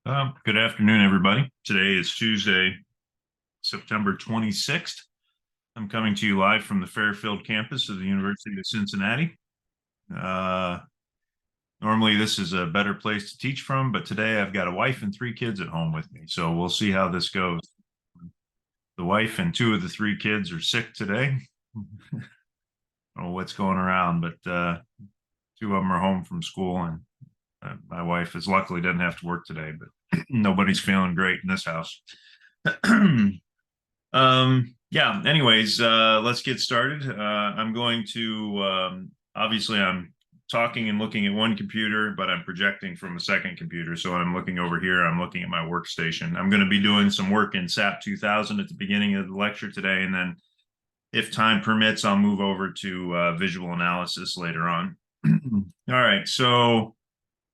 Good afternoon, everybody. Today is Tuesday, September 26th. I'm coming to you live from the Fairfield campus of the University of Cincinnati. Uh, Normally, this is a better place to teach from, but today I've got a wife and three kids at home with me, so we'll see how this goes. The wife and two of the three kids are sick today. I don't know what's going around, but two of them are home from school, and my wife is luckily doesn't have to work today, but nobody's feeling great in this house. Yeah, anyways, let's get started. I'm going to, obviously I'm talking and looking at one computer, but I'm projecting from a second computer. So I'm looking over here, I'm looking at my workstation. I'm going to be doing some work in SAP 2000 at the beginning of the lecture today. And then if time permits, I'll move over to visual analysis later on. All right, so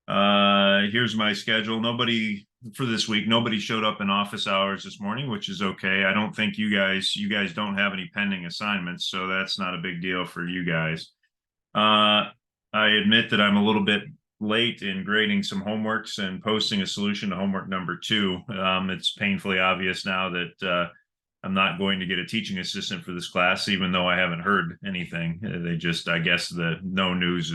here's my schedule. Nobody for this week, nobody showed up in office hours this morning, which is okay. I don't think you guys don't have any pending assignments, so that's not a big deal for you guys. I admit that I'm a little bit late in grading some homeworks and posting a solution to homework number 2. It's painfully obvious now that I'm not going to get a teaching assistant for this class, even though I haven't heard anything. They just, I guess the no news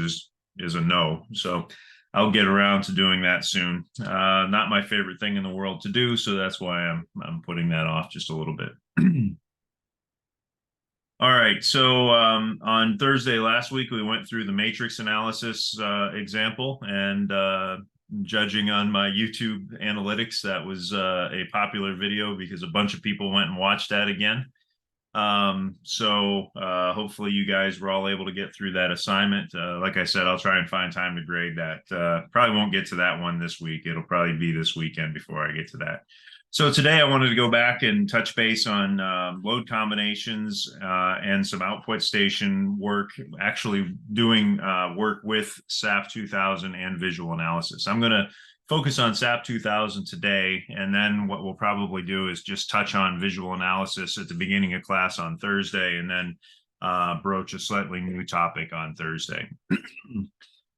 is a no. So I'll get around to doing that soon. Not my favorite thing in the world to do, so that's why I'm putting that off just a little bit. All right, so on Thursday last week, we went through the matrix analysis example, and judging on my YouTube analytics, that was a popular video because a bunch of people went and watched that again. So hopefully you guys were all able to get through that assignment. Like I said, I'll try and find time to grade that. Probably won't get to that one this week. It'll probably be this weekend before I get to that. So today I wanted to go back and touch base on load combinations and some output station work, actually doing work with SAP 2000 and visual analysis. I'm going to focus on SAP 2000 today, and then what we'll probably do is just touch on visual analysis at the beginning of class on Thursday, and then broach a slightly new topic on Thursday.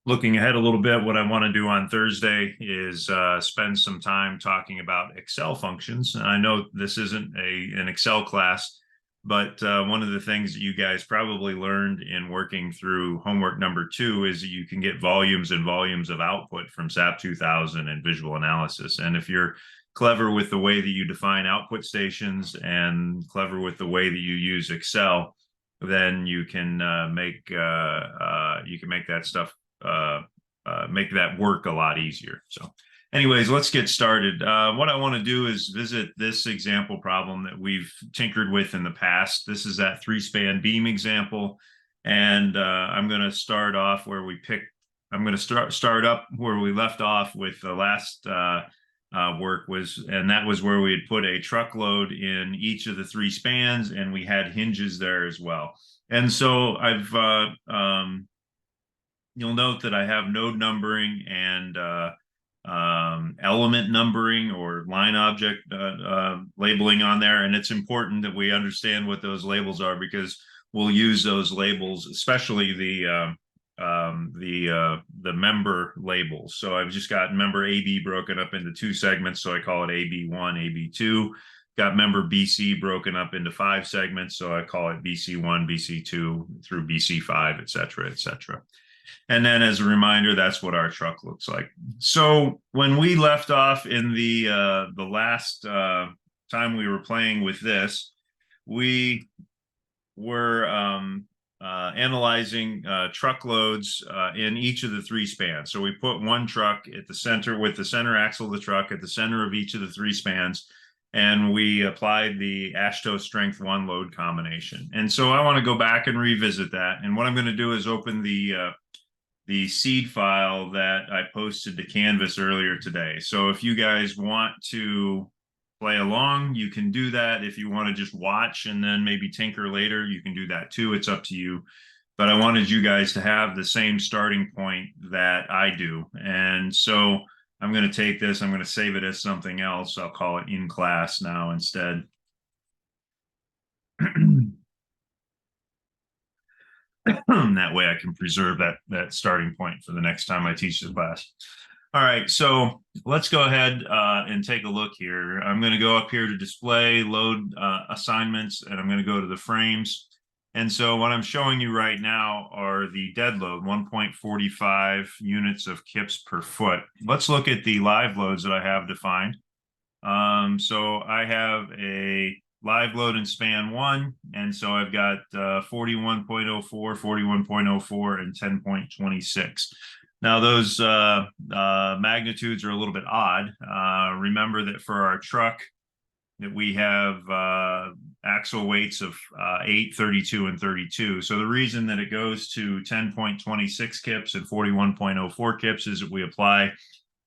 Looking ahead a little bit, what I want to do on Thursday is spend some time talking about Excel functions. And I know this isn't an Excel class, but one of the things that you guys probably learned in working through homework number 2 is that you can get volumes and volumes of output from SAP 2000 and visual analysis. And if you're clever with the way that you define output stations and clever with the way that you use Excel, then you can make that stuff make that work a lot easier. So anyways, let's get started. What I want to do is visit this example problem that we've tinkered with in the past. This is that 3-span beam example. And I'm going to start off where we I'm going to start up where we left off with the last work and that was where we had put a truckload in each of the 3 spans, and we had hinges there as well. And so you'll note that I have node numbering and element numbering or line object labeling on there. And it's important that we understand what those labels are, because we'll use those labels, especially the member labels. So I've just got member AB broken up into 2 segments, so I call it AB1, AB2. Got member BC broken up into 5 segments, so I call it BC1, BC2 through BC5, et cetera, et cetera. And then as a reminder, that's what our truck looks like. So when we left off in the last time we were playing with this, we were analyzing truckloads in each of the 3 spans. So we put one truck at the center with the center axle of the truck at the center of each of the 3 spans, and we applied the AASHTO strength 1 load combination. And so I want to go back and revisit that. And what I'm going to do is open the seed file that I posted to Canvas earlier today. So if you guys want to play along, you can do that. If you want to just watch and then maybe tinker later, you can do that too. It's up to you. But I wanted you guys to have the same starting point that I do. And so I'm going to take this, I'm going to save it as something else. I'll call it in class now instead. That way I can preserve that starting point for the next time I teach the class. All right, so let's go ahead and take a look here. I'm going to go up here to display, load assignments, and I'm going to go to the frames. And so what I'm showing you right now are the dead load, 1.45 units of kips per foot. Let's look at the live loads that I have defined. So I have a live load in span 1, and so I've got 41.04, 41.04, and 10.26. Now those magnitudes are a little bit odd. Remember that for our truck that we have axle weights of 8, 32, and 32. So the reason that it goes to 10.26 kips and 41.04 kips is that we apply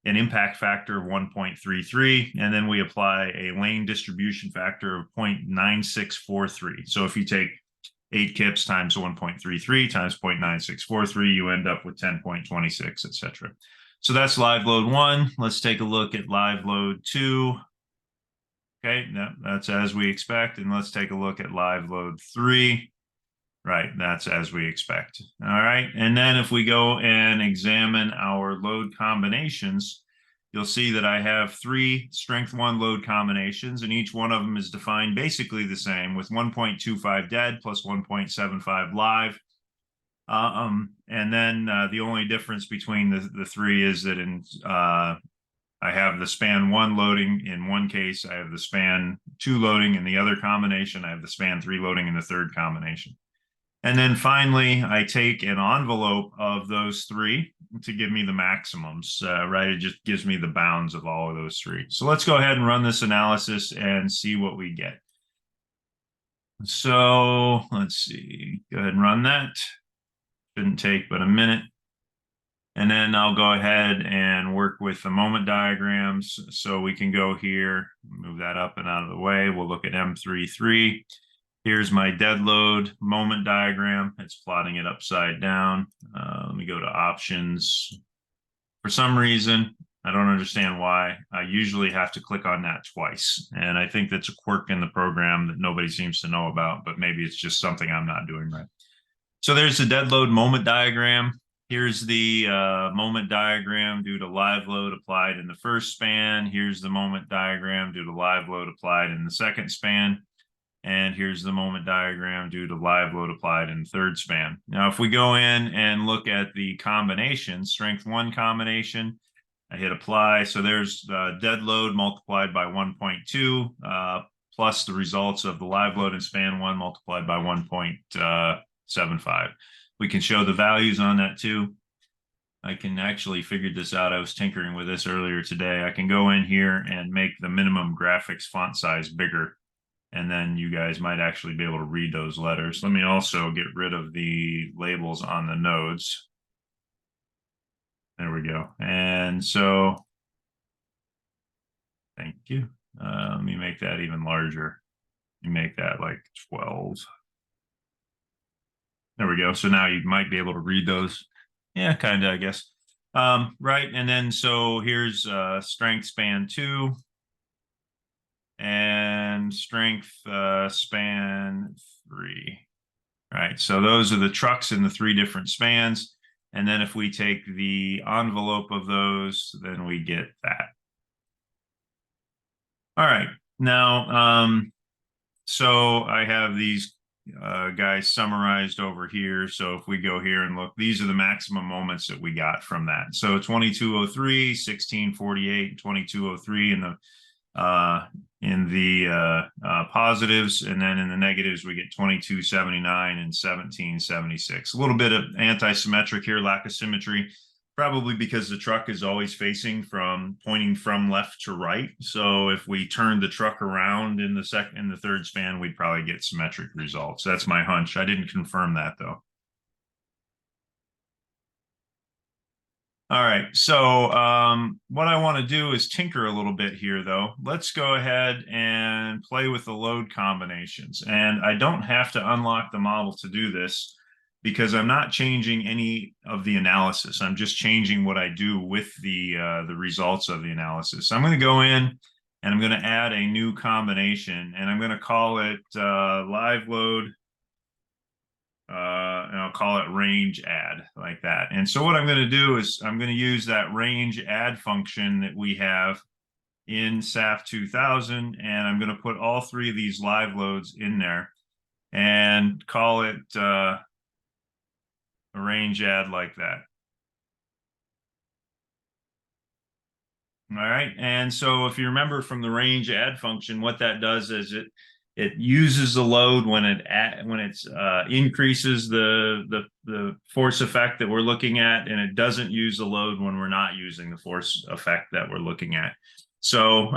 an impact factor of 1.33, and then we apply a lane distribution factor of 0.9643. So if you take 8 kips times 1.33 times 0.9643, you end up with 10.26, etc. So that's live load 1. Let's take a look at live load 2. Okay, that's as we expect. And let's take a look at live load 3. Right, that's as we expect. All right, and then if we go and examine our load combinations, you'll see that I have 3 strength 1 load combinations, and each one of them is defined basically the same, with 1.25 dead plus 1.75 live. And then the only difference between the 3 is that I have the span 1 loading in one case, I have the span 2 loading in the other combination, I have the span 3 loading in the third combination. And then finally, I take an envelope of those 3 to give me the maximums, right? It just gives me the bounds of all of those 3. So let's go ahead and run this analysis and see what we get. So let's see, go ahead and run that. Shouldn't take but a minute. And then I'll go ahead and work with the moment diagrams. So we can go here, move that up and out of the way. We'll look at M33. Here's my dead load moment diagram. It's plotting it upside down. Let me go to options. For some reason, I don't understand why. I usually have to click on that twice. And I think that's a quirk in the program that nobody seems to know about, but maybe it's just something I'm not doing right. So there's the dead load moment diagram. Here's the moment diagram due to live load applied in the first span. Here's the moment diagram due to live load applied in the second span. And here's the moment diagram due to live load applied in the third span. Now, if we go in and look at the combination, strength 1 combination, I hit apply. So there's dead load multiplied by 1.2 plus the results of the live load in span 1 multiplied by 1.75. We can show the values on that too. I can actually figure this out. I was tinkering with this earlier today. I can go in here and make the minimum graphics font size bigger. And then you guys might actually be able to read those letters. Let me also get rid of the labels on the nodes. There we go. And so, thank you. Let me make that even larger. Let me make that like 12. There we go. So now you might be able to read those. Yeah, kind of, I guess. Right. And then so here's strength span 2. And strength span 3. Right, so those are the trucks in the 3 different spans. And then if we take the envelope of those, then we get that. All right, now, so I have these guys summarized over here. So if we go here and look, these are the maximum moments that we got from that. So 2203, 1648, 2203 in the positives, and then in the negatives we get 2279 and 1776. A little bit of anti-symmetric here, lack of symmetry, probably because the truck is always pointing from left to right. So if we turned the truck around in the third span, we'd probably get symmetric results. That's my hunch. I didn't confirm that though. All right, so what I want to do is tinker a little bit here, though. Let's go ahead and play with the load combinations. And I don't have to unlock the model to do this because I'm not changing any of the analysis. I'm just changing what I do with the results of the analysis. So I'm going to go in and I'm going to add a new combination, and I'm going to call it live load. and I'll call it range add like that. And so what I'm going to do is I'm going to use that range add function that we have in SAF 2000, and I'm going to put all three of these live loads in there and call it a range add like that. All right, and so if you remember from the range add function, what that does is it uses the load when it increases the force effect that we're looking at, and it doesn't use the load when we're not using the force effect that we're looking at. So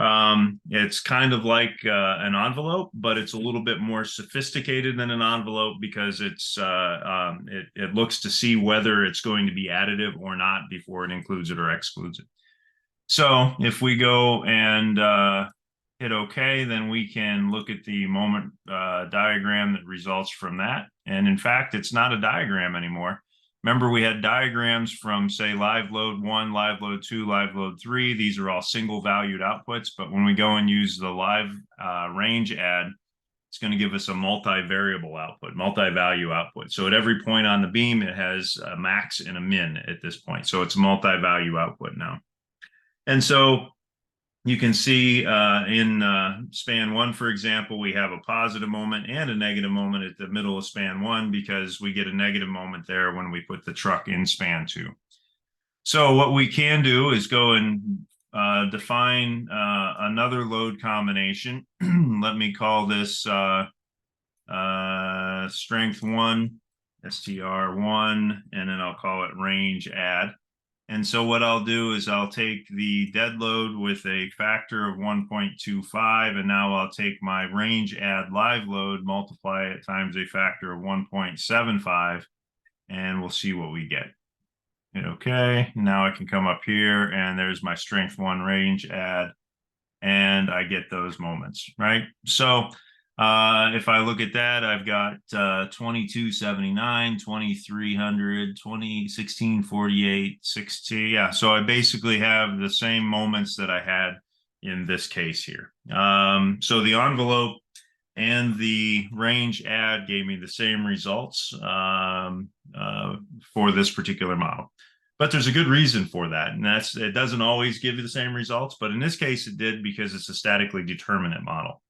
it's kind of like an envelope, but it's a little bit more sophisticated than an envelope because it looks to see whether it's going to be additive or not before it includes it or excludes it. So if we go and hit OK, then we can look at the moment diagram that results from that. And in fact, it's not a diagram anymore. Remember, we had diagrams from, say, live load 1, live load 2, live load 3. These are all single valued outputs. But when we go and use the live range add, it's going to give us a multi-variable output, multi-value output. So at every point on the beam, it has a max and a min at this point. So it's a multi-value output now. And so you can see in span 1, for example, we have a positive moment and a negative moment at the middle of span 1 because we get a negative moment there when we put the truck in span 2. So what we can do is go and define another load combination. Let me call this strength 1, STR1, and then I'll call it range add. And so what I'll do is I'll take the dead load with a factor of 1.25, and now I'll take my range add live load, multiply it times a factor of 1.75, and we'll see what we get. Okay, now I can come up here, and there's my strength 1 range add, and I get those moments, right? So if I look at that, I've got 2279, 2300, 1648, 60. Yeah, so I basically have the same moments that I had in this case here. So the envelope and the range add gave me the same results for this particular model. But there's a good reason for that, and that's it doesn't always give you the same results, but in this case it did because it's a statically determinate model.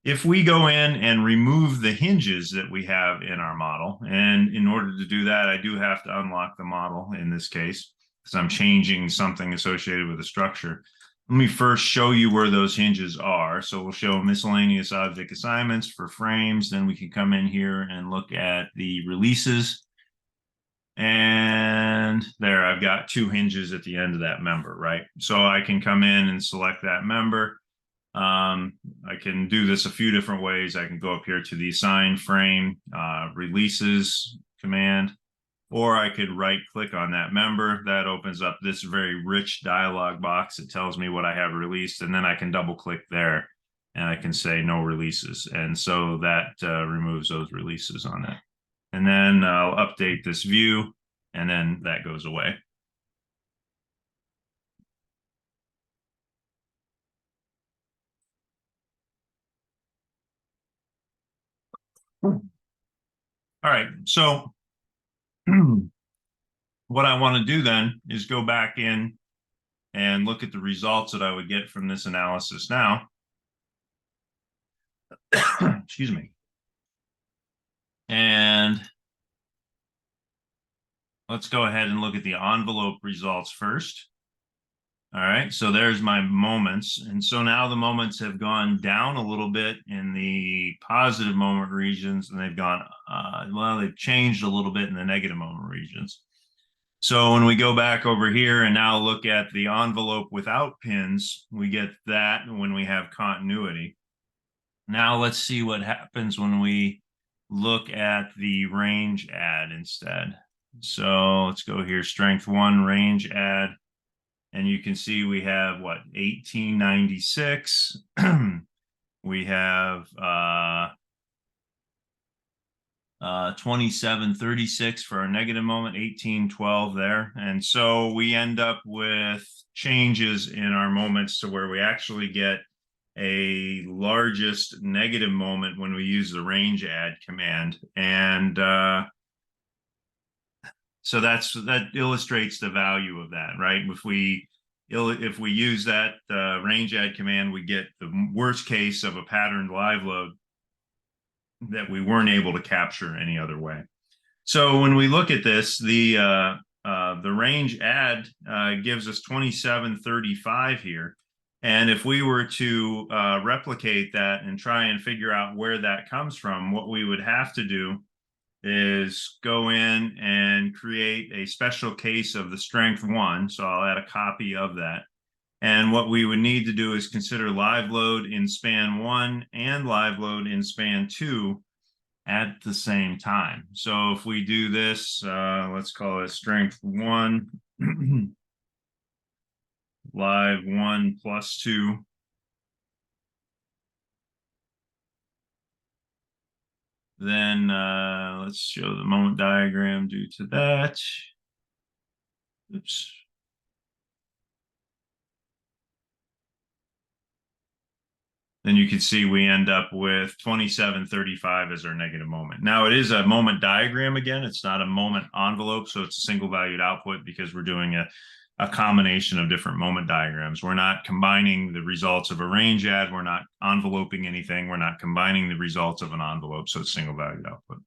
If we go in and remove the hinges that we have in our model, and in order to do that, I do have to unlock the model in this case, because I'm changing something associated with the structure. Let me first show you where those hinges are. So we'll show miscellaneous object assignments for frames. Then we can come in here and look at the releases. And there, I've got 2 hinges at the end of that member, right? So I can come in and select that member. I can do this a few different ways. I can go up here to the assign frame releases command, or I could right click on that member. That opens up this very rich dialog box that tells me what I have released, and then I can double click there and I can say no releases, and so that removes those releases on it. And then I'll update this view, and then that goes away. All right, so what I want to do then is go back in and look at the results that I would get from this analysis now. Excuse me. And let's go ahead and look at the envelope results first. All right, so there's my moments. And so now the moments have gone down a little bit in the positive moment regions, and they've gone, well, they've changed a little bit in the negative moment regions. So when we go back over here and now look at the envelope without pins, we get that when we have continuity. Now let's see what happens when we look at the range add instead. So let's go here, strength 1 range add. And you can see we have what, 1896. We have 2736 for our negative moment, 1812 there. And so we end up with changes in our moments to where we actually get a largest negative moment when we use the range add command. And So that illustrates the value of that, right? If we use that range add command, we get the worst case of a patterned live load that we weren't able to capture any other way. So when we look at this, the range add gives us 2735 here. And if we were to replicate that and try and figure out where that comes from, what we would have to do is go in and create a special case of the strength 1. So I'll add a copy of that. And what we would need to do is consider live load in span 1 and live load in span 2 at the same time. So if we do this, let's call it strength 1, live 1 plus 2. Then let's show the moment diagram due to that. Oops. Then you can see we end up with 2735 as our negative moment. Now it is a moment diagram again. It's not a moment envelope, so it's a single valued output because we're doing a combination of different moment diagrams. We're not combining the results of a range add. We're not enveloping anything. We're not combining the results of an envelope, so it's single valued output.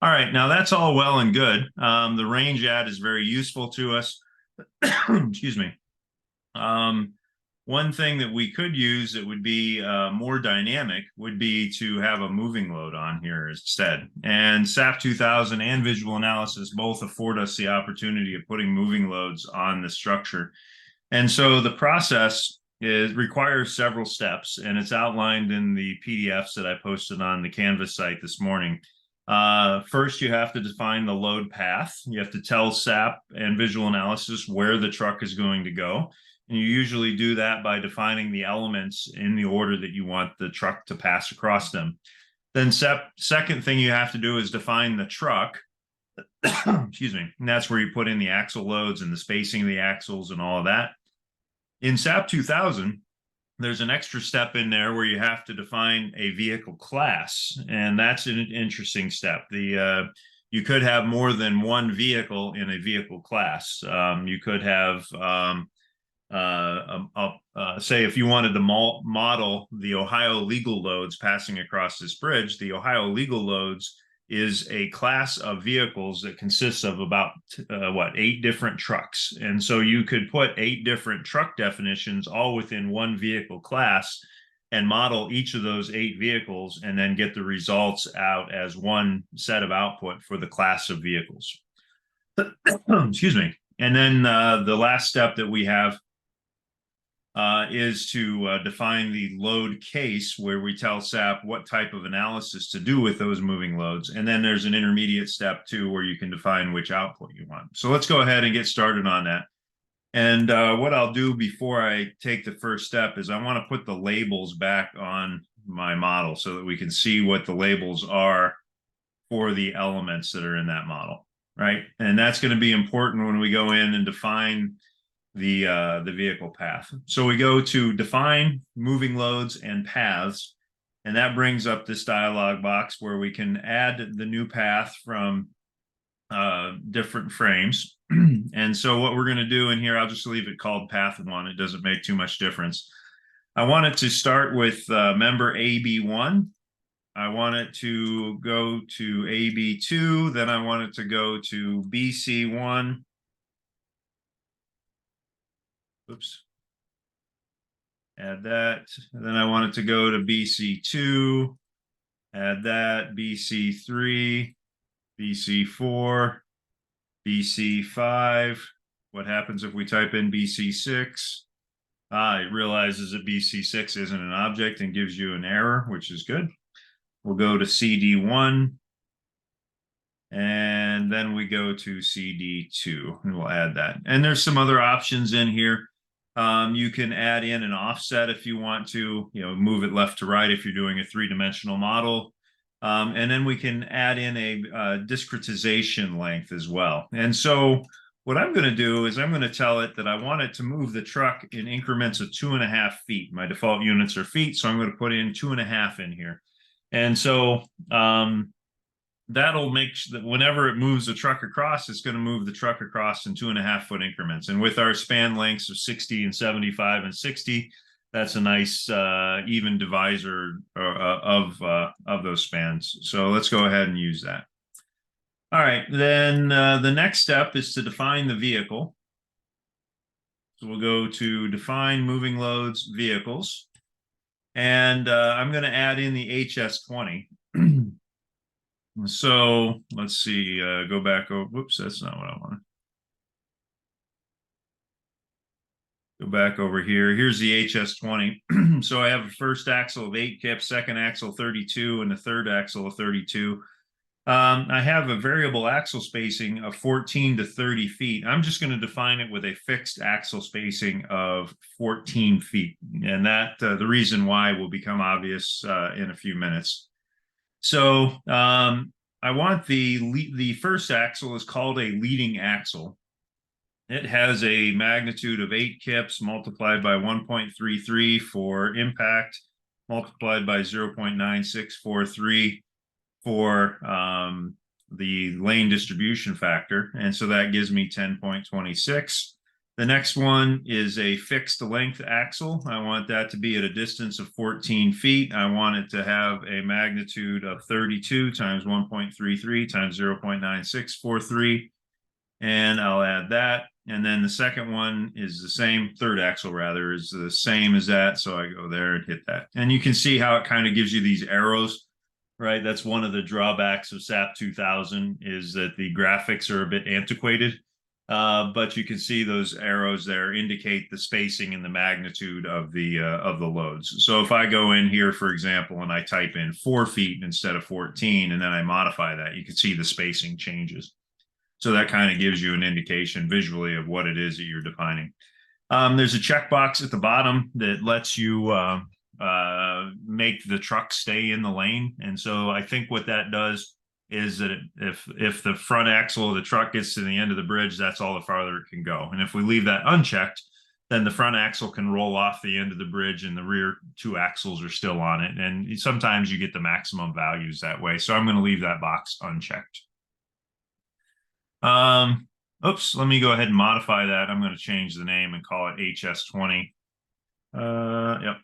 All right, now that's all well and good. The range add is very useful to us. Excuse me. One thing that we could use that would be more dynamic would be to have a moving load on here instead. And SAP 2000 and VisualAnalysis both afford us the opportunity of putting moving loads on the structure. And so the process requires several steps, and it's outlined in the PDFs that I posted on the Canvas site this morning. First, you have to define the load path. You have to tell SAP and VisualAnalysis where the truck is going to go. And you usually do that by defining the elements in the order that you want the truck to pass across them. Then second thing you have to do is define the truck. Excuse me. And that's where you put in the axle loads and the spacing of the axles and all of that. In SAP 2000, there's an extra step in there where you have to define a vehicle class. And that's an interesting step. You could have more than one vehicle in a vehicle class. You could have say if you wanted to model the Ohio legal loads passing across this bridge, the Ohio legal loads is a class of vehicles that consists of about 8 different trucks. And so you could put 8 different truck definitions all within one vehicle class and model each of those 8 vehicles and then get the results out as one set of output for the class of vehicles. Excuse me. And then the last step that we have is to define the load case, where we tell SAP what type of analysis to do with those moving loads. And then there's an intermediate step too, where you can define which output you want. So let's go ahead and get started on that. And what I'll do before I take the first step is I want to put the labels back on my model so that we can see what the labels are for the elements that are in that model, right? And that's going to be important when we go in and define the vehicle path. So we go to define moving loads and paths, and that brings up this dialog box where we can add the new path from different frames. And so what we're going to do in here, I'll just leave it called path 1. It doesn't make too much difference. I want it to start with member AB1. I want it to go to AB2. Then I want it to go to BC1. Oops. Add that. And then I want it to go to BC2. Add that. BC3. BC4. BC5. What happens if we type in BC6? It realizes that BC6 isn't an object and gives you an error, which is good. We'll go to CD1. And then we go to CD2, and we'll add that. And there's some other options in here. You can add in an offset if you want to, move it left to right if you're doing a 3-dimensional model. And then we can add in a discretization length as well. And so what I'm going to do is I'm going to tell it that I want it to move the truck in increments of 2.5 feet. My default units are feet, so I'm going to put in 2.5 in here. And so that'll make that whenever it moves the truck across, it's going to move the truck across in 2.5-foot increments. And with our span lengths of 60 and 75 and 60, that's a nice even divisor of those spans. So let's go ahead and use that. All right, then the next step is to define the vehicle. So we'll go to define moving loads vehicles. And I'm going to add in the HS20. So let's see, go back over. Whoops, that's not what I wanted. Go back over here. Here's the HS20. So I have a first axle of 8 kips, second axle 32, and the third axle of 32. I have a variable axle spacing of 14 to 30 feet. I'm just going to define it with a fixed axle spacing of 14 feet. And that the reason why will become obvious in a few minutes. So I want the first axle is called a leading axle. It has a magnitude of 8 kips multiplied by 1.33 for impact, multiplied by 0.9643 for the lane distribution factor. And so that gives me 10.26. The next one is a fixed length axle. I want that to be at a distance of 14 feet. I want it to have a magnitude of 32 times 1.33 times 0.9643. And I'll add that. And then the second one is the same, third axle rather, is the same as that. So I go there and hit that. And you can see how it kind of gives you these arrows, right? That's one of the drawbacks of SAP 2000 is that the graphics are a bit antiquated. But you can see those arrows there indicate the spacing and the magnitude of the loads. So if I go in here, for example, and I type in 4 feet instead of 14, and then I modify that, you can see the spacing changes. So that kind of gives you an indication visually of what it is that you're defining. There's a checkbox at the bottom that lets you make the truck stay in the lane. And so I think what that does is that if the front axle of the truck gets to the end of the bridge, that's all the farther it can go. And if we leave that unchecked, then the front axle can roll off the end of the bridge and the rear 2 axles are still on it. And sometimes you get the maximum values that way. So I'm going to leave that box unchecked. Oops, let me go ahead and modify that. I'm going to change the name and call it HS20. Yep.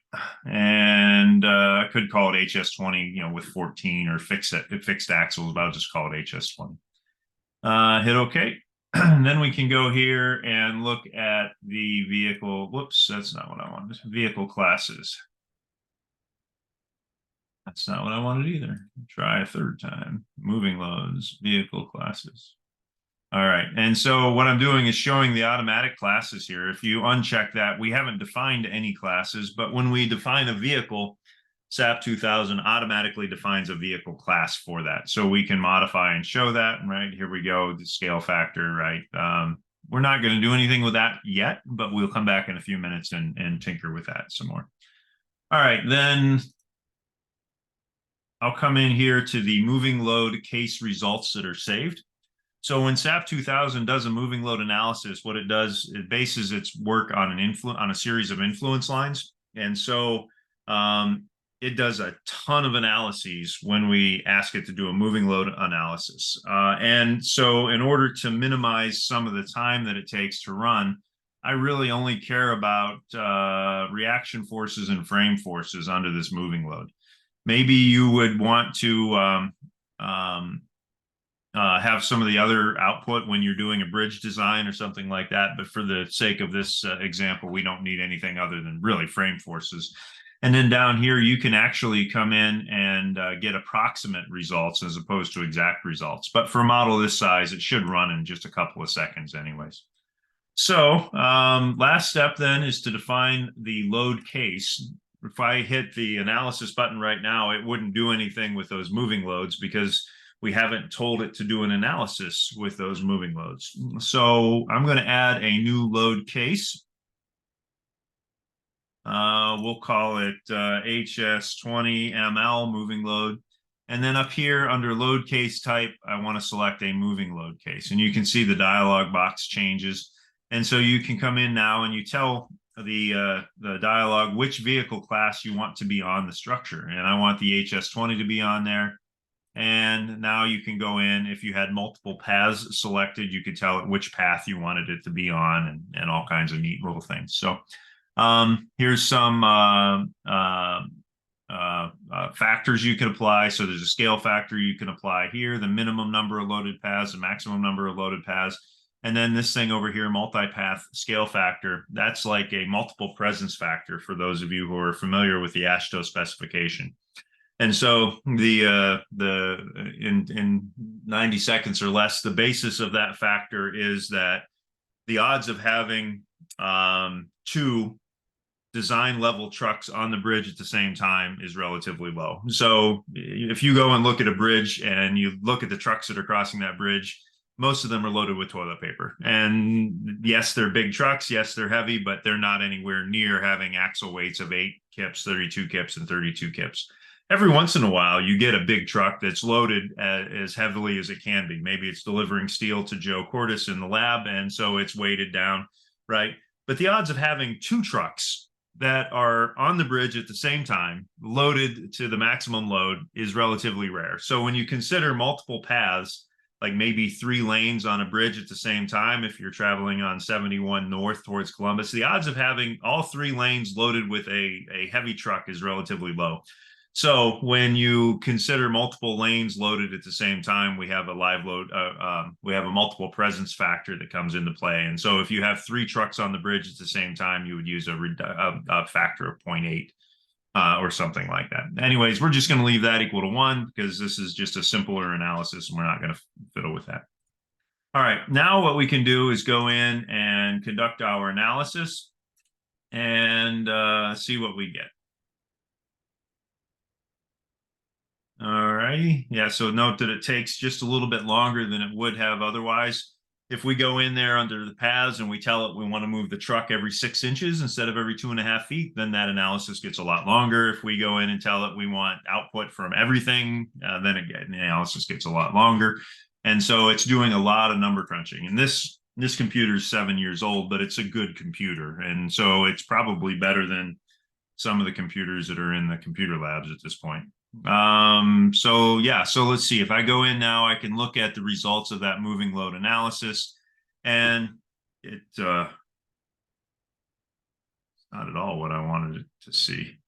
And I could call it HS20, with 14 or fixed axles, but I'll just call it HS20. Hit OK. And then we can go here and look at the vehicle. Whoops, that's not what I wanted. Vehicle classes. That's not what I wanted either. Try a third time. Moving loads, vehicle classes. All right, and so what I'm doing is showing the automatic classes here. If you uncheck that, we haven't defined any classes, but when we define a vehicle, SAP 2000 automatically defines a vehicle class for that. So we can modify and show that, right? Here we go, the scale factor, right? We're not going to do anything with that yet, but we'll come back in a few minutes and tinker with that some more. All right, then I'll come in here to the moving load case results that are saved. So when SAP 2000 does a moving load analysis, what it does, it bases its work on a series of influence lines. And so it does a ton of analyses when we ask it to do a moving load analysis. And so in order to minimize some of the time that it takes to run, I really only care about reaction forces and frame forces under this moving load. Maybe you would want to have some of the other output when you're doing a bridge design or something like that. But for the sake of this example, we don't need anything other than really frame forces. And then down here, you can actually come in and get approximate results as opposed to exact results. But for a model this size, it should run in just a couple of seconds anyways. So last step then is to define the load case. If I hit the analysis button right now, it wouldn't do anything with those moving loads because we haven't told it to do an analysis with those moving loads. So I'm going to add a new load case. We'll call it HS20 ML moving load. And then up here under load case type, I want to select a moving load case. And you can see the dialog box changes. And so you can come in now and you tell the dialog which vehicle class you want to be on the structure. And I want the HS20 to be on there. And now you can go in, if you had multiple paths selected, you could tell it which path you wanted it to be on, and all kinds of neat little things. So here's some factors you can apply. So there's a scale factor you can apply here, the minimum number of loaded paths, the maximum number of loaded paths. And then this thing over here, multipath scale factor, that's like a multiple presence factor for those of you who are familiar with the AASHTO specification. And so in 90 seconds or less, the basis of that factor is that the odds of having two design level trucks on the bridge at the same time is relatively low. So if you go and look at a bridge and you look at the trucks that are crossing that bridge, most of them are loaded with toilet paper. And yes, they're big trucks. Yes, they're heavy, but they're not anywhere near having axle weights of 8 kips, 32 kips, and 32 kips. Every once in a while, you get a big truck that's loaded as heavily as it can be. Maybe it's delivering steel to Joe Cordes in the lab, and so it's weighted down, right? But the odds of having two trucks that are on the bridge at the same time, loaded to the maximum load, is relatively rare. So when you consider multiple paths, like maybe 3 lanes on a bridge at the same time, if you're traveling on 71 north towards Columbus, the odds of having all 3 lanes loaded with a heavy truck is relatively low. So when you consider multiple lanes loaded at the same time, we have a live load, we have a multiple presence factor that comes into play. And so if you have 3 trucks on the bridge at the same time, you would use a factor of 0.8 or something like that. Anyways, we're just going to leave that equal to 1 because this is just a simpler analysis and we're not going to fiddle with that. All right, now what we can do is go in and conduct our analysis and see what we get. All righty. Yeah, so note that it takes just a little bit longer than it would have otherwise. If we go in there under the paths and we tell it we want to move the truck every 6 inches instead of every 2.5 feet, then that analysis gets a lot longer. If we go in and tell it we want output from everything, then again, the analysis gets a lot longer. And so it's doing a lot of number crunching. And this computer is 7 years old, but it's a good computer. And so it's probably better than some of the computers that are in the computer labs at this point. So yeah, so let's see. If I go in now, I can look at the results of that moving load analysis, and it's not at all what I wanted it to see.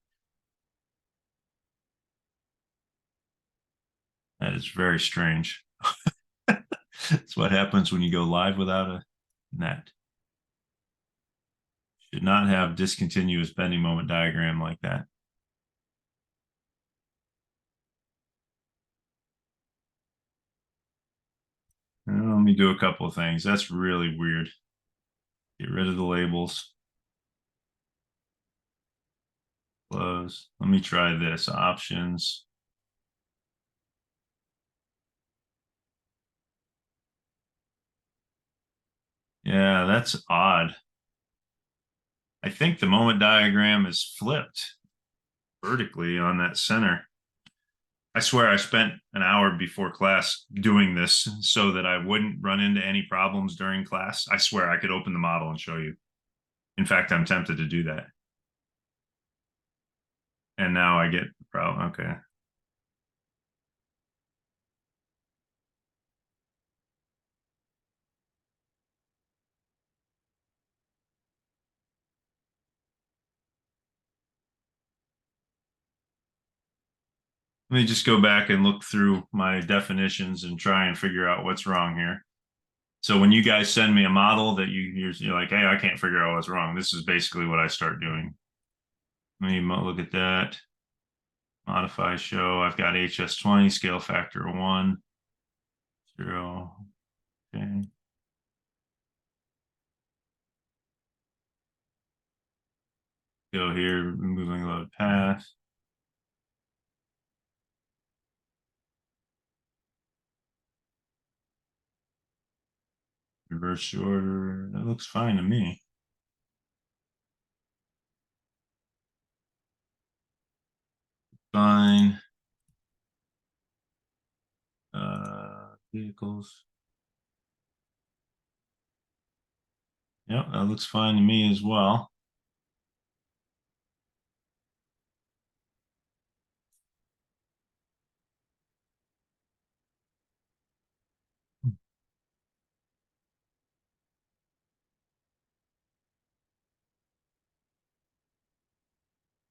That is very strange. That's what happens when you go live without a net. Should not have discontinuous bending moment diagram like that. Let me do a couple of things. That's really weird. Get rid of the labels. Close. Let me try this. Options. Yeah, that's odd. I think the moment diagram is flipped vertically on that center. I swear I spent an hour before class doing this so that I wouldn't run into any problems during class. I swear I could open the model and show you. In fact, I'm tempted to do that. And now I get the problem. Okay. Let me just go back and look through my definitions and try and figure out what's wrong here. So when you guys send me a model that you're like, hey, I can't figure out what's wrong, this is basically what I start doing. Let me look at that. Modify show. I've got HS20, scale factor 1, 0. Okay. Go here, moving load path. Reverse order. That looks fine to me. Fine. Vehicles. Yep, that looks fine to me as well.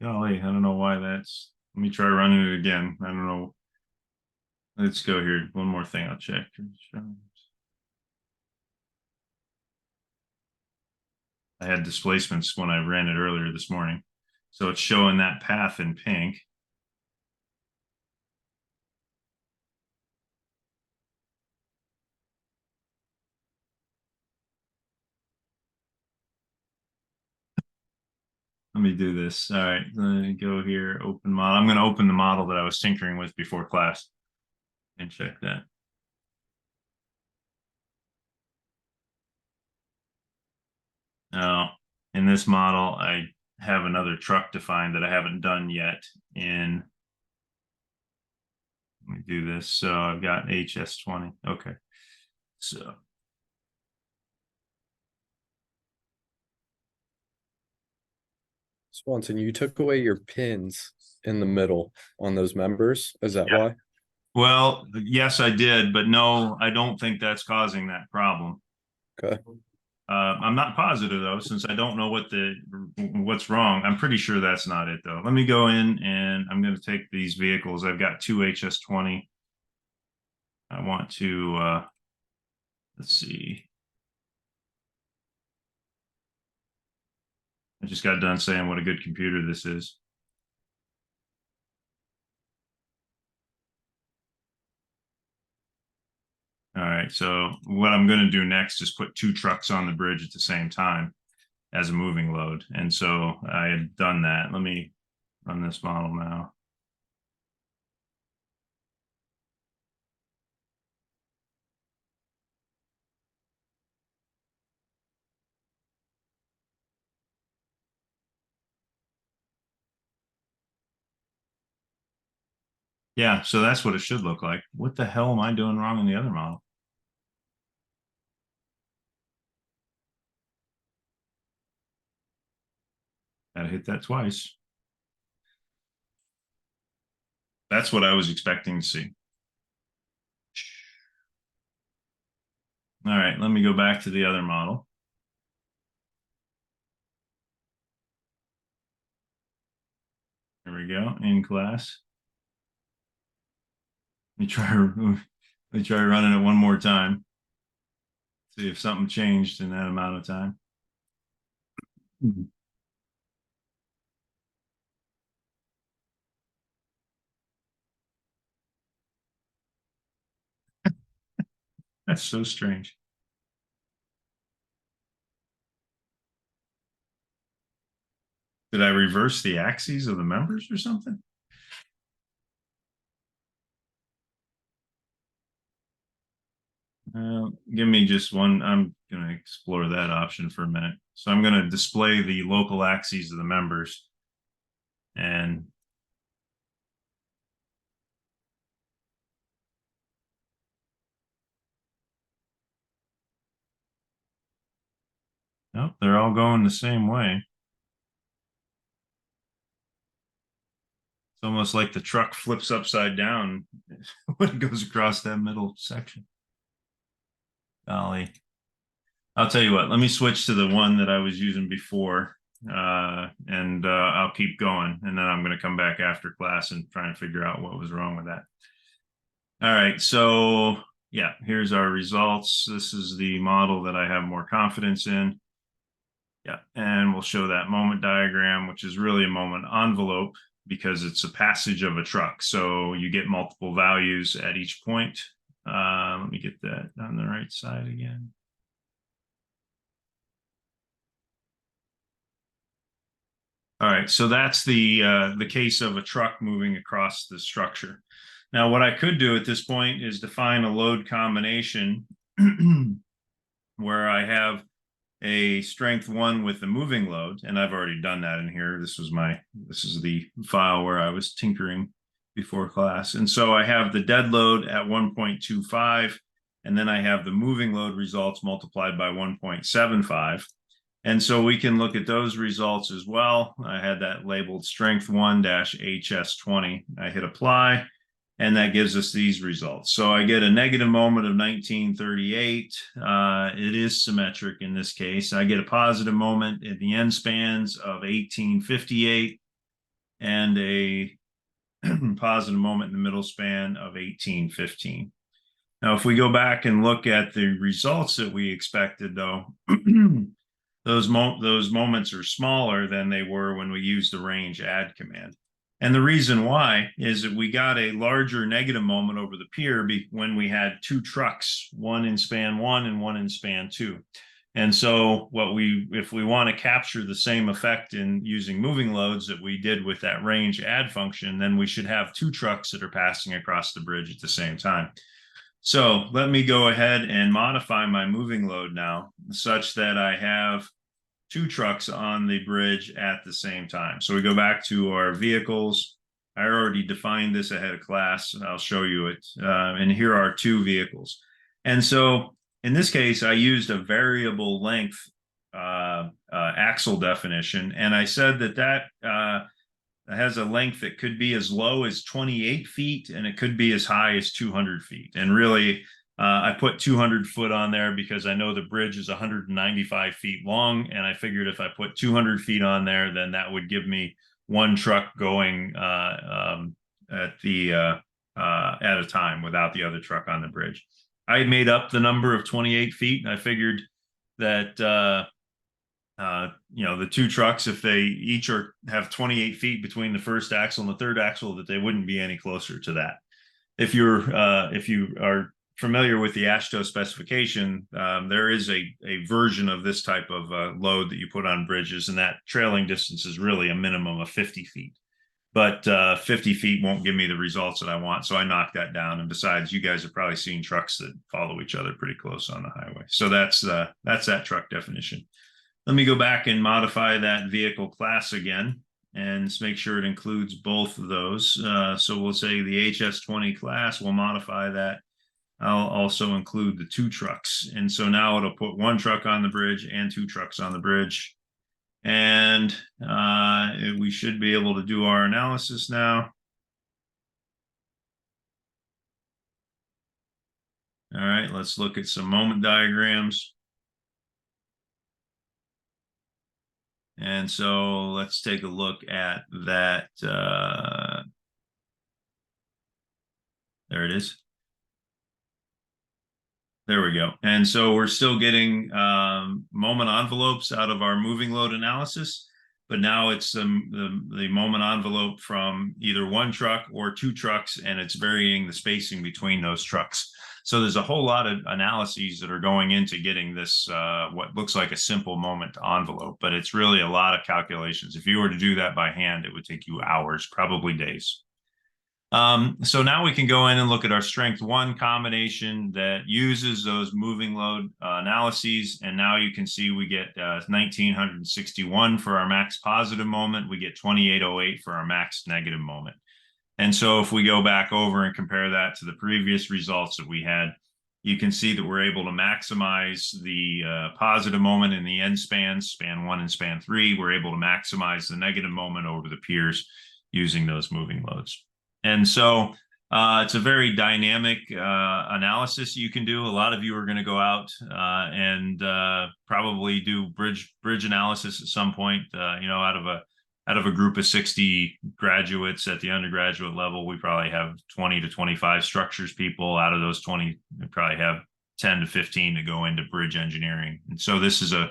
Golly, I don't know why that's. Let me try running it again. I don't know. Let's go here. One more thing I'll check. I had displacements when I ran it earlier this morning. So it's showing that path in pink. Let me do this. All right, let me go here, open model. I'm going to open the model that I was tinkering with before class and check that. Now, in this model, I have another truck defined that I haven't done yet in, let me do this. So I've got HS20. Okay. So Swanson, you took away your pins in the middle on those members. Is that yeah. why? Well, yes, I did, but no, I don't think that's causing that problem. Okay. I'm not positive though, since I don't know what's wrong. I'm pretty sure that's not it though. Let me go in and I'm going to take these vehicles. I've got two HS20. I want to let's see. I just got done saying what a good computer this is. All right, so what I'm going to do next is put two trucks on the bridge at the same time as a moving load. And so I had done that. Let me run this model now. Yeah, so that's what it should look like. What the hell am I doing wrong in the other model? Gotta hit that twice. That's what I was expecting to see. All right, let me go back to the other model. There we go, in class. Let me try running it one more time. See if something changed in that amount of time. That's so strange. Did I reverse the axes of the members or something? Give me just one. I'm going to explore that option for a minute. So I'm going to display the local axes of the members. And nope, they're all going the same way. It's almost like the truck flips upside down when it goes across that middle section. Golly. I'll tell you what, let me switch to the one that I was using before, and I'll keep going. And then I'm going to come back after class and try and figure out what was wrong with that. All right, so yeah, here's our results. This is the model that I have more confidence in. Yeah, and we'll show that moment diagram, which is really a moment envelope because it's a passage of a truck. So you get multiple values at each point. Let me get that on the right side again. All right, so that's the case of a truck moving across the structure. Now, what I could do at this point is define a load combination where I have a strength 1 with the moving load, and I've already done that in here. This is the file where I was tinkering before class. And so I have the dead load at 1.25, and then I have the moving load results multiplied by 1.75. And so we can look at those results as well. I had that labeled strength 1-HS20. I hit apply, and that gives us these results. So I get a negative moment of 1938. It is symmetric in this case. I get a positive moment at the end spans of 1858. and a positive moment in the middle span of 1815. Now, if we go back and look at the results that we expected, though, those moments are smaller than they were when we used the range add command. And the reason why is that we got a larger negative moment over the pier when we had two trucks, one in span 1 and one in span 2. And so if we want to capture the same effect in using moving loads that we did with that range add function, then we should have two trucks that are passing across the bridge at the same time. So let me go ahead and modify my moving load now such that I have two trucks on the bridge at the same time. So we go back to our vehicles. I already defined this ahead of class. I'll show you it. And here are two vehicles. And so in this case, I used a variable length axle definition. And I said that has a length that could be as low as 28 feet and it could be as high as 200 feet. And really, I put 200 foot on there because I know the bridge is 195 feet long. And I figured if I put 200 feet on there, then that would give me one truck going at a time without the other truck on the bridge. I made up the number of 28 feet. And I figured that the two trucks, if they each have 28 feet between the first axle and the third axle, that they wouldn't be any closer to that. If you are familiar with the AASHTO specification, there is a version of this type of load that you put on bridges, and that trailing distance is really a minimum of 50 feet. But 50 feet won't give me the results that I want, so I knocked that down. And besides, you guys have probably seen trucks that follow each other pretty close on the highway. So that's that truck definition. Let me go back and modify that vehicle class again and make sure it includes both of those. So we'll say the HS20 class, we'll modify that. I'll also include the two trucks. And so now it'll put one truck on the bridge and two trucks on the bridge. And we should be able to do our analysis now. All right, let's look at some moment diagrams. And so let's take a look at that. There it is. There we go. And so we're still getting moment envelopes out of our moving load analysis, but now it's the moment envelope from either one truck or two trucks, and it's varying the spacing between those trucks. So there's a whole lot of analyses that are going into getting this, what looks like a simple moment envelope, but it's really a lot of calculations. If you were to do that by hand, it would take you hours, probably days. So now we can go in and look at our strength 1 combination that uses those moving load analyses. And now you can see we get 1961 for our max positive moment. We get 2808 for our max negative moment. And so if we go back over and compare that to the previous results that we had, you can see that we're able to maximize the positive moment in the end spans, span 1 and span 3. We're able to maximize the negative moment over the piers using those moving loads. And so it's a very dynamic analysis you can do. A lot of you are going to go out and probably do bridge analysis at some point. Out of a group of 60 graduates at the undergraduate level, we probably have 20 to 25 structures people. Out of those 20, we probably have 10 to 15 to go into bridge engineering. And so this is a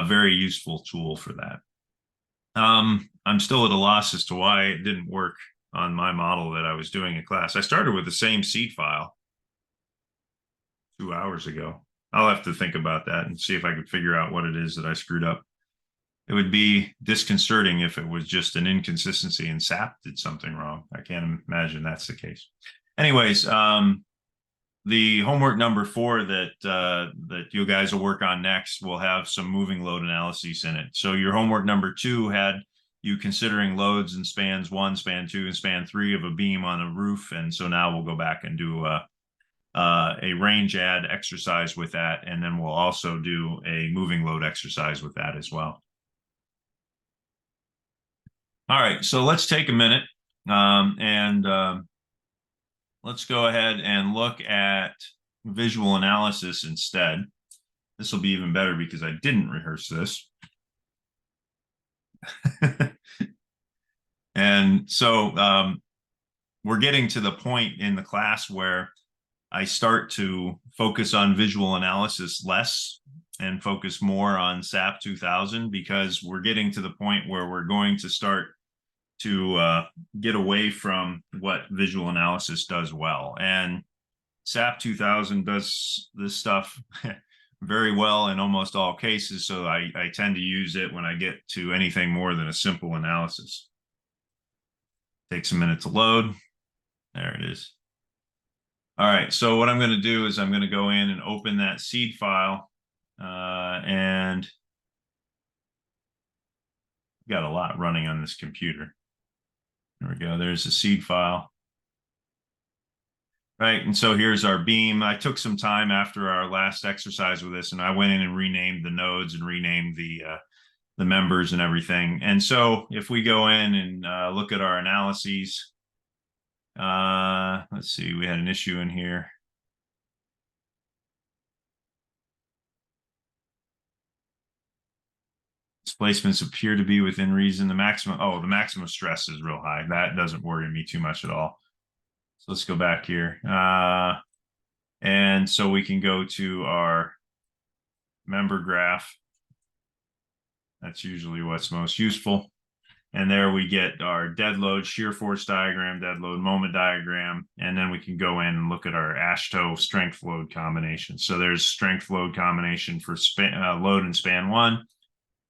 very useful tool for that. I'm still at a loss as to why it didn't work on my model that I was doing in class. I started with the same seed file 2 hours ago. I'll have to think about that and see if I could figure out what it is that I screwed up. It would be disconcerting if it was just an inconsistency and SAP did something wrong. I can't imagine that's the case. Anyways, the homework number 4 that you guys will work on next will have some moving load analyses in it. So your homework number 2 had you considering loads in spans 1, span 2, and span 3 of a beam on a roof. And so now we'll go back and do a range add exercise with that. And then we'll also do a moving load exercise with that as well. All right, so let's take a minute and let's go ahead and look at visual analysis instead. This will be even better because I didn't rehearse this. And We're getting to the point in the class where I start to focus on visual analysis less and focus more on SAP 2000, because we're getting to the point where we're going to start to get away from what visual analysis does well. And SAP 2000 does this stuff very well in almost all cases, so I tend to use it when I get to anything more than a simple analysis. Takes a minute to load. There it is. All right, so what I'm going to do is I'm going to go in and open that seed file, and got a lot running on this computer. There we go. There's the seed file. Right, and so here's our beam. I took some time after our last exercise with this, and I went in and renamed the nodes and renamed the members and everything. And so if we go in and look at our analyses, let's see, we had an issue in here. Displacements appear to be within reason. The maximum stress is real high. That doesn't worry me too much at all. So let's go back here. And so we can go to our member graph. That's usually what's most useful. And there we get our dead load shear force diagram, dead load moment diagram, and then we can go in and look at our AASHTO strength load combination. So there's strength load combination for load and span 1,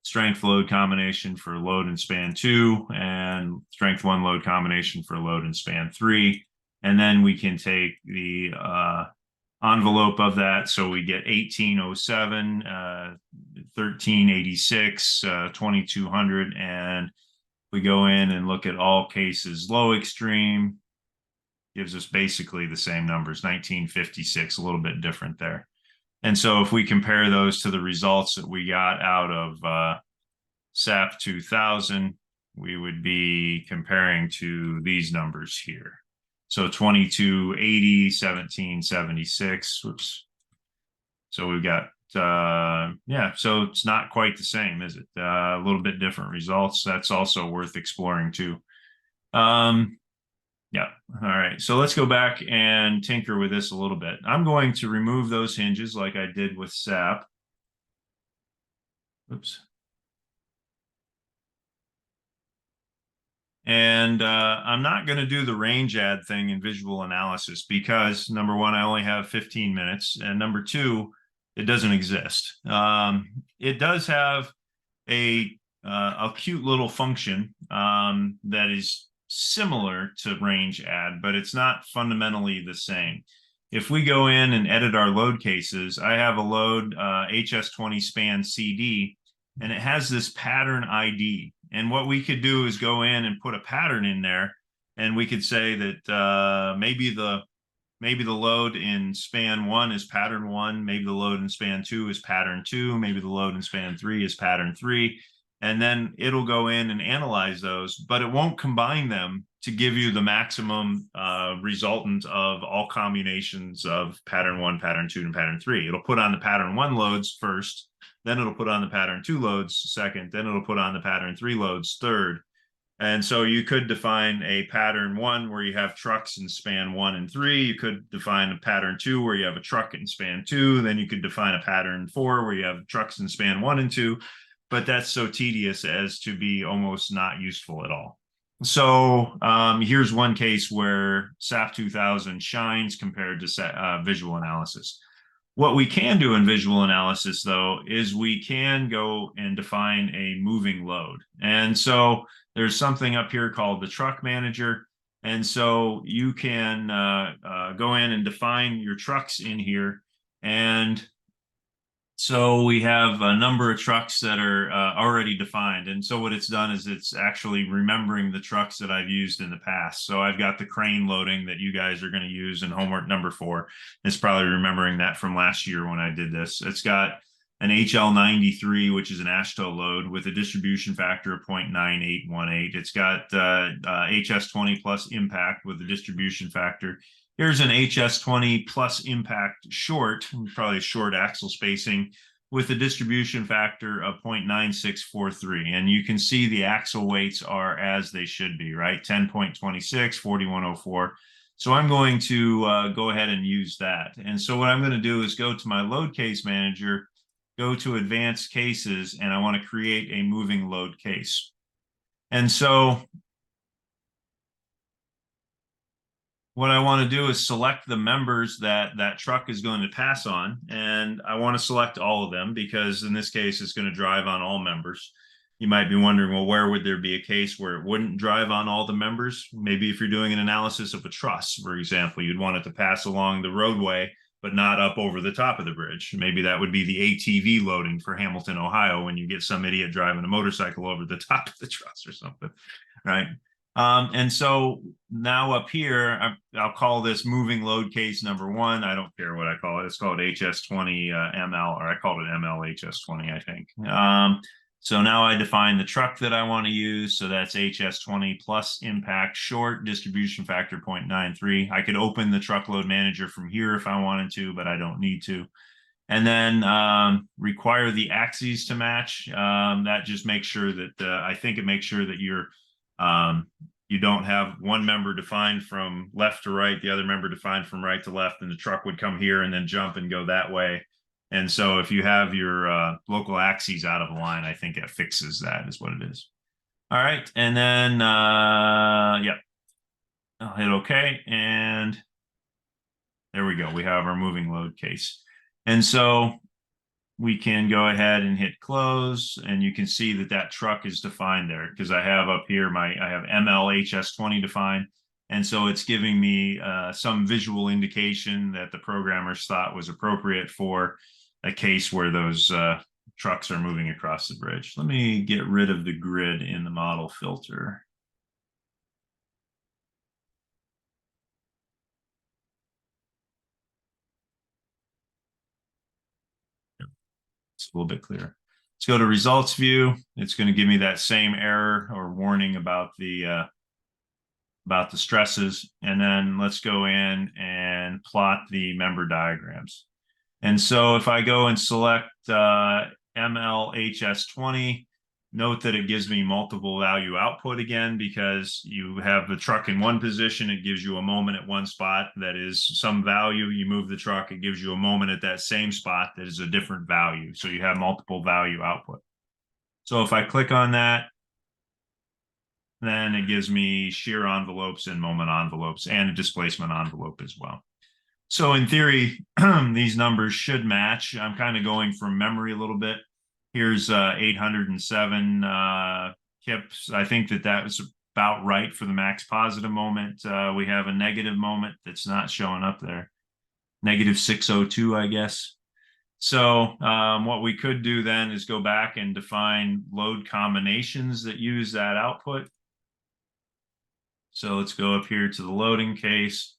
strength load combination for load and span 2, and strength 1 load combination for load and span 3. And then we can take the envelope of that. So we get 1807, 1386, 2200, and we go in and look at all cases. Low extreme gives us basically the same numbers, 1956, a little bit different there. And so if we compare those to the results that we got out of SAP 2000, we would be comparing to these numbers here. So 2280, 1776, whoops. So we've got, yeah, so it's not quite the same, is it? A little bit different results. That's also worth exploring too. Yeah, all right. So let's go back and tinker with this a little bit. I'm going to remove those hinges like I did with SAP. Oops. And I'm not going to do the range add thing in visual analysis because, number one, I only have 15 minutes. And number two, it doesn't exist. It does have a cute little function that is similar to range add, but it's not fundamentally the same. If we go in and edit our load cases, I have a load HS20 span CD, and it has this pattern ID. And what we could do is go in and put a pattern in there, and we could say that maybe the load in span 1 is pattern 1, maybe the load in span 2 is pattern 2, maybe the load in span 3 is pattern 3, and then it'll go in and analyze those, but it won't combine them to give you the maximum resultant of all combinations of pattern 1, pattern 2, and pattern 3. It'll put on the pattern 1 loads first, then it'll put on the pattern 2 loads second, then it'll put on the pattern 3 loads third. And so you could define a pattern 1 where you have trucks in span 1 and 3. You could define a pattern 2 where you have a truck in span 2. Then you could define a pattern 4 where you have trucks in span 1 and 2. But that's so tedious as to be almost not useful at all. So here's one case where SAP 2000 shines compared to visual analysis. What we can do in visual analysis, though, is we can go and define a moving load. And so there's something up here called the truck manager. And so you can go in and define your trucks in here. And so we have a number of trucks that are already defined. And so what it's done is it's actually remembering the trucks that I've used in the past. So I've got the crane loading that you guys are going to use in homework number 4. It's probably remembering that from last year when I did this. It's got an HL93, which is an AASHTO load with a distribution factor of 0.9818. It's got HS20 plus impact with a distribution factor. Here's an HS20 plus impact short, probably short axle spacing, with a distribution factor of 0.9643. And you can see the axle weights are as they should be, right? 10.26, 4104. So I'm going to go ahead and use that. And so what I'm going to do is go to my load case manager, go to advanced cases, and I want to create a moving load case. And so what I want to do is select the members that that truck is going to pass on. And I want to select all of them because in this case, it's going to drive on all members. You might be wondering, well, where would there be a case where it wouldn't drive on all the members? Maybe if you're doing an analysis of a truss, for example, you'd want it to pass along the roadway, but not up over the top of the bridge. Maybe that would be the ATV loading for Hamilton, Ohio, when you get some idiot driving a motorcycle over the top of the truss or something, right? And so now up here, I'll call this moving load case number 1. I don't care what I call it. It's called HS20 ML, or I called it ML HS20, I think. So now I define the truck that I want to use. So that's HS20 plus impact short, distribution factor 0.93. I could open the truckload manager from here if I wanted to, but I don't need to. And then require the axes to match. That just makes sure that I think it makes sure that you don't have one member defined from left to right, the other member defined from right to left, and the truck would come here and then jump and go that way. And so if you have your local axes out of line, I think it fixes that is what it is. All right. And then, yeah, I'll hit OK. And there we go. We have our moving load case. And so we can go ahead and hit close, and you can see that that truck is defined there because I have up here I have MLHS20 defined. And so it's giving me some visual indication that the programmers thought was appropriate for a case where those trucks are moving across the bridge. Let me get rid of the grid in the model filter. It's a little bit clearer. Let's go to results view. It's going to give me that same error or warning about the stresses. And then let's go in and plot the member diagrams. And so if I go and select MLHS20, note that it gives me multiple value output again, because you have the truck in one position, it gives you a moment at one spot that is some value. You move the truck, it gives you a moment at that same spot that is a different value. So you have multiple value output. So if I click on that, then it gives me shear envelopes and moment envelopes and a displacement envelope as well. So in theory, these numbers should match. I'm kind of going from memory a little bit. Here's 807 kips. I think that was about right for the max positive moment. We have a negative moment that's not showing up there. Negative 602, I guess. So what we could do then is go back and define load combinations that use that output. So let's go up here to the loading case,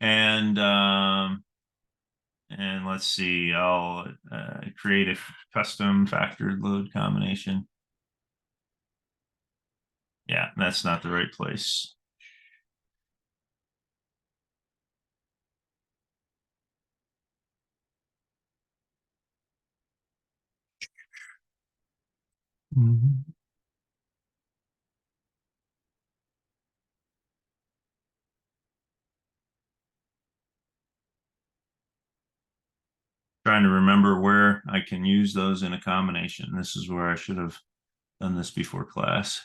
and let's see, I'll create a custom factored load combination. Yeah, that's not the right place. Trying to remember where I can use those in a combination. This is where I should have done this before class.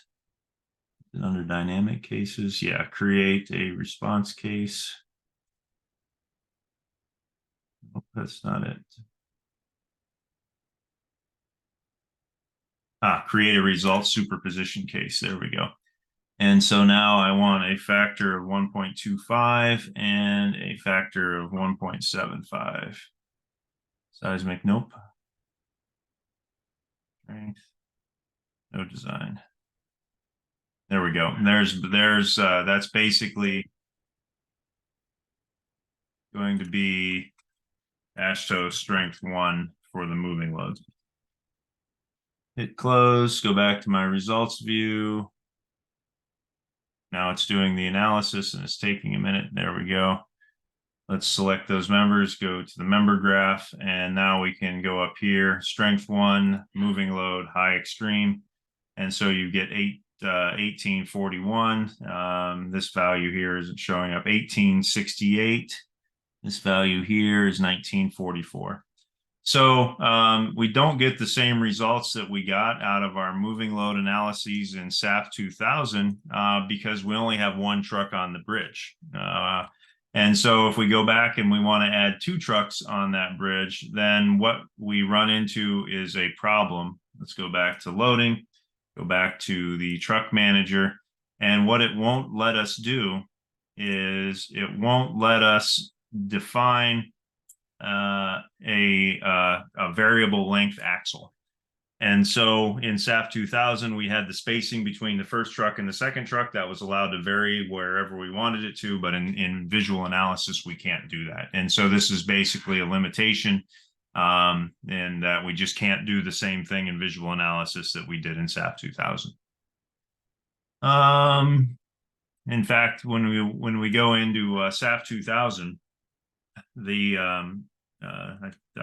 Under dynamic cases, yeah, create a response case. Oh, that's not it. Create a result superposition case. There we go. And so now I want a factor of 1.25 and a factor of 1.75. Seismic, nope. Strength, no design. There we go. That's basically going to be AASHTO strength 1 for the moving loads. Hit close, go back to my results view. Now it's doing the analysis and it's taking a minute. There we go. Let's select those members, go to the member graph, and now we can go up here, strength 1, moving load, high extreme. And so you get 1841. This value here isn't showing up, 1868. This value here is 1944. So we don't get the same results that we got out of our moving load analyses in SAP 2000 because we only have one truck on the bridge. And so if we go back and we want to add 2 trucks on that bridge, then what we run into is a problem. Let's go back to loading, go back to the truck manager. And what it won't let us do is it won't let us define a variable length axle. And so in SAP 2000, we had the spacing between the first truck and the second truck that was allowed to vary wherever we wanted it to, but in VisualAnalysis, we can't do that. And so this is basically a limitation, and that we just can't do the same thing in VisualAnalysis that we did in SAP 2000. In fact, when we go into SAP 2000, I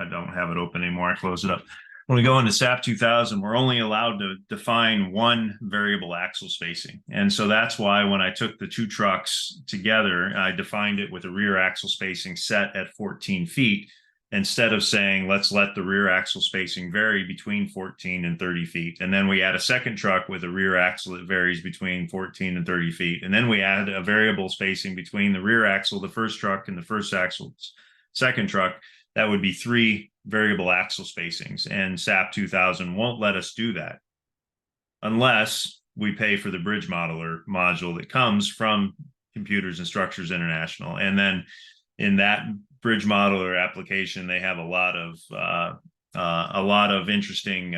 don't have it open anymore. I close it up. When we go into SAP 2000, we're only allowed to define one variable axle spacing. And so that's why when I took the 2 trucks together, I defined it with a rear axle spacing set at 14 feet, instead of saying, let's let the rear axle spacing vary between 14 and 30 feet. And then we add a second truck with a rear axle that varies between 14 and 30 feet. And then we add a variable spacing between the rear axle, the first truck, and the first axle, second truck. That would be 3 variable axle spacings, and SAP 2000 won't let us do that unless we pay for the bridge modeler module that comes from Computers and Structures International. And then in that bridge modeler application, they have a lot of interesting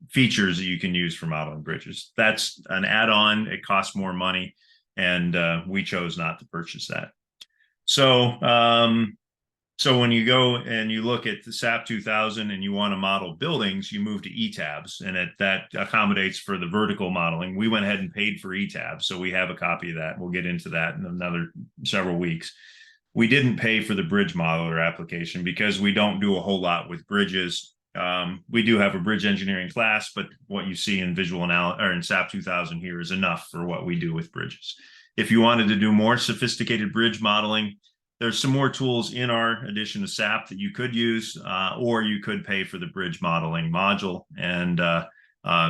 features that you can use for modeling bridges. That's an add-on. It costs more money, and we chose not to purchase that. So when you go and you look at the SAP 2000 and you want to model buildings, you move to ETABS, and that accommodates for the vertical modeling. We went ahead and paid for ETABS, so we have a copy of that. We'll get into that in another several weeks. We didn't pay for the bridge modeler application because we don't do a whole lot with bridges. We do have a bridge engineering class, but what you see in in SAP 2000 here is enough for what we do with bridges. If you wanted to do more sophisticated bridge modeling, there's some more tools in our edition of SAP that you could use, or you could pay for the bridge modeling module and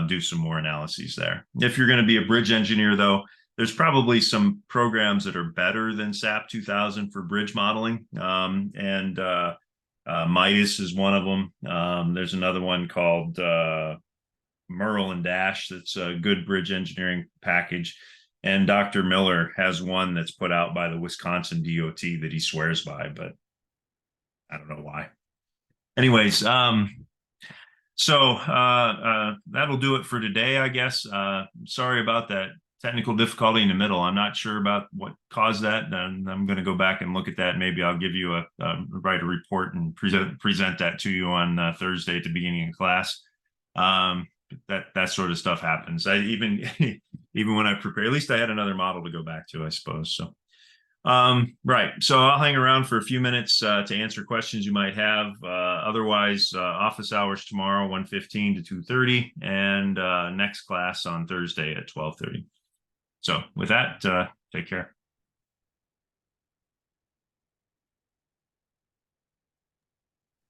do some more analyses there. If you're going to be a bridge engineer, though, there's probably some programs that are better than SAP 2000 for bridge modeling, and Midas is one of them. There's another one called Merle and Dash that's a good bridge engineering package. And Dr. Miller has one that's put out by the Wisconsin DOT that he swears by, but I don't know why. Anyways, so that'll do it for today, I guess. Sorry about that technical difficulty in the middle. I'm not sure about what caused that, and I'm going to go back and look at that. Maybe I'll give you write a report and present that to you on Thursday at the beginning of class. That sort of stuff happens. Even when I prepare, at least I had another model to go back to, I suppose. So, right. So I'll hang around for a few minutes to answer questions you might have. Otherwise, office hours tomorrow, 1:15 to 2:30, and next class on Thursday at 12:30. So with that, take care.